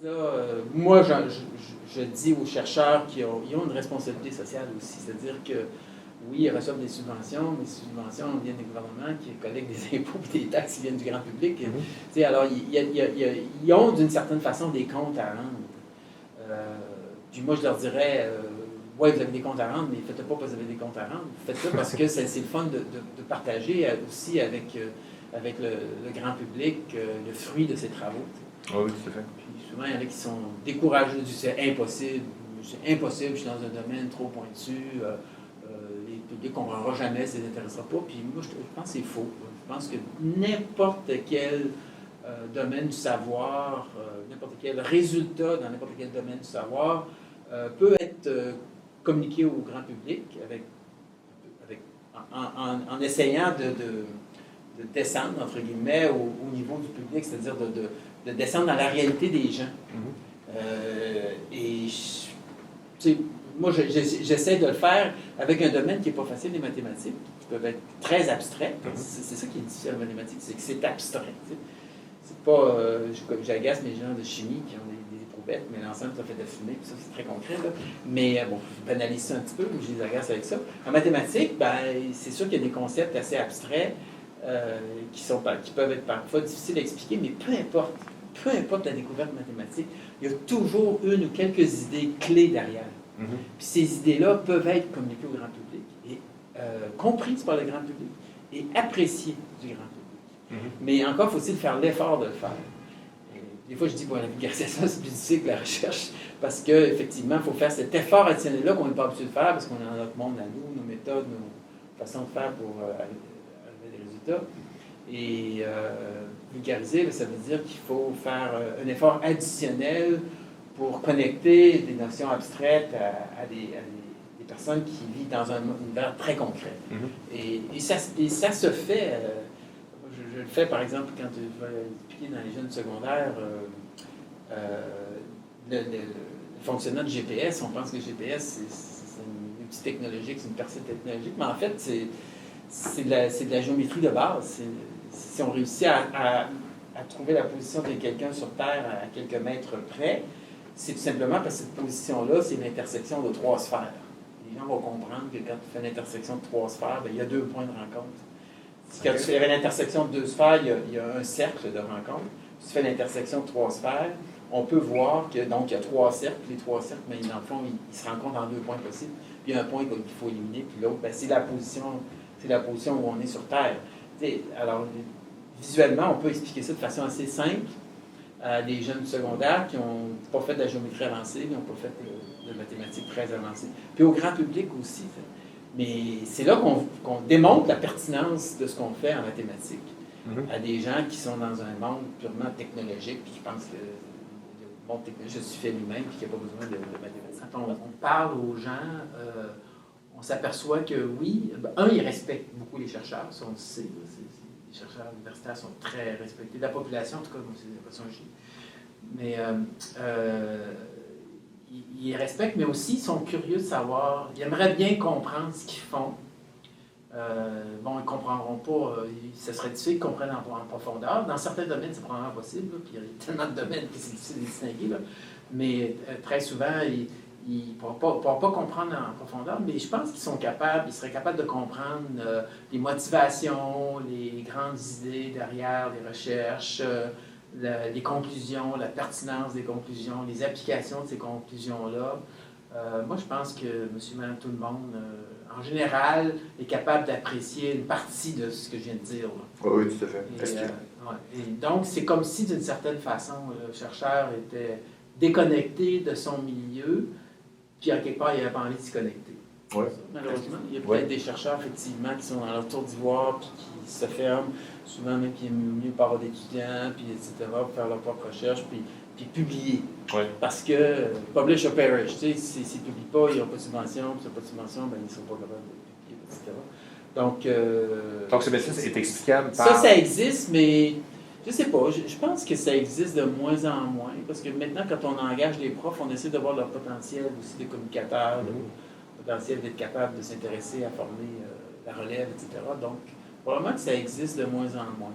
là, moi, je dis aux chercheurs qu'ils ont une responsabilité sociale aussi. C'est-à-dire que, oui, ils reçoivent des subventions, mais les subventions viennent des gouvernements qui collectent des impôts et des taxes qui viennent du grand public. Alors, ils ont d'une certaine façon des comptes à rendre. Puis moi, je leur dirais, ouais, vous avez des comptes à rendre, mais faites-le pas parce que vous avez des comptes à rendre. Faites-le parce que c'est le fun de partager aussi avec le grand public le fruit de ces travaux. Oui, tout à fait. Puis souvent, il y en a qui sont découragés, disent c'est impossible, je suis dans un domaine trop pointu, les publics ne comprendront jamais, ça ne les intéressera pas. Puis moi, je pense que c'est faux. Je pense que n'importe quel domaine du savoir, n'importe quel résultat dans n'importe quel domaine du savoir peut être communiqué au grand public en essayant de descendre, entre guillemets, au niveau du public, c'est-à-dire de descendre dans la réalité des gens. Moi, j'essaie de le faire avec un domaine qui n'est pas facile, les mathématiques, qui peuvent être très abstraits. C'est ça qui est difficile en mathématiques, c'est que c'est abstrait. C'est pas... j'agace mes gens de chimie qui ont des éprouvettes, mais l'ensemble, ça fait de la fumée, puis ça, c'est très concret. Là. Mais bon, je banalise ça un petit peu, mais je les agace avec ça. En mathématiques, ben, c'est sûr qu'il y a des concepts assez abstraits qui peuvent être parfois difficiles à expliquer, mais peu importe la découverte mathématique, il y a toujours une ou quelques idées clés derrière. Puis ces idées-là peuvent être communiquées au grand public, et comprises par le grand public, et appréciées du grand public. Mais encore faut-il faire l'effort de le faire. Et des fois, je dis, bon, la vulgarisation, c'est plus difficile que la recherche, parce qu'effectivement, il faut faire cet effort additionnel-là qu'on n'est pas habitué de faire, parce qu'on a notre monde à nous, nos méthodes, nos façons de faire pour arriver des résultats. Et vulgariser, ça veut dire qu'il faut faire un effort additionnel pour connecter des notions abstraites à des personnes qui vivent dans un univers très concret. Et ça se fait. Je le fais, par exemple, quand je vais expliquer dans les jeunes secondaires le fonctionnement de GPS. On pense que le GPS, c'est une outil technologique, c'est une percée technologique, mais en fait, c'est de la géométrie de base. Si on réussit à trouver la position de quelqu'un sur Terre à quelques mètres près, c'est tout simplement parce que cette position-là, c'est l'intersection de trois sphères. Les gens vont comprendre que quand tu fais l'intersection de trois sphères, bien, il y a 2 points de rencontre. Quand tu fais l'intersection de 2 sphères, il y a un cercle de rencontre. Si tu fais l'intersection de 3 sphères, on peut voir que donc il y a 3 cercles. Les 3 cercles, mais dans le fond, ils se rencontrent en 2 points possibles. Puis il y a un point qu'il faut éliminer, puis l'autre, c'est la position où on est sur Terre. Alors, visuellement, on peut expliquer ça de façon assez simple à des jeunes secondaires qui n'ont pas fait de la géométrie avancée, qui n'ont pas fait de mathématiques très avancées. Puis au grand public aussi. Mais c'est là qu'on démontre la pertinence de ce qu'on fait en mathématiques à des gens qui sont dans un monde purement technologique, puis qui pensent que le monde technologique se fait lui-même, puis qu'il n'y a pas besoin de mathématiques. Quand on parle aux gens, on s'aperçoit que oui, ils respectent beaucoup les chercheurs, ça on le sait. Les chercheurs universitaires sont très respectés. La population, en tout cas, c'est l'impression que j'ai. Mais ils respectent, mais aussi ils sont curieux de savoir. Ils aimeraient bien comprendre ce qu'ils font. Bon, ils ne comprendront pas. Ce serait difficile qu'ils comprennent en profondeur. Dans certains domaines, c'est probablement possible. Là, puis il y a tellement de domaines que c'est difficile de distinguer. Là. Mais très souvent, ils ne pourront pas comprendre en profondeur, mais je pense qu'ils seraient capables de comprendre les motivations, les grandes idées derrière les recherches, les conclusions, la pertinence des conclusions, les applications de ces conclusions-là. Moi, je pense que monsieur, madame, tout le monde, en général, est capable d'apprécier une partie de ce que je viens de dire. Là. Oui, tout à fait. Et donc, c'est comme si, d'une certaine façon, le chercheur était déconnecté de son milieu, puis à quelque part, il n'avait pas envie de s'y connecter. Ouais. Malheureusement, il y a peut-être des chercheurs, effectivement, qui sont dans leur tour d'ivoire, puis qui se ferment, souvent même qui aiment mieux parler d'étudiants, puis etc., pour faire leur propre recherche, puis publier. Ouais. Parce que publish or perish, tu sais, s'ils ne publient pas, ils n'ont pas de subvention, puis s'ils n'ont pas de subvention, ben, ils ne sont pas capables de publier, etc. Donc, ce médecin est explicable par... Ça existe, mais je ne sais pas. Je pense que ça existe de moins en moins, parce que maintenant, quand on engage les profs, on essaie de voir leur potentiel aussi de communicateurs, le potentiel d'être capable de s'intéresser à former la relève, etc. Donc, probablement que ça existe de moins en moins.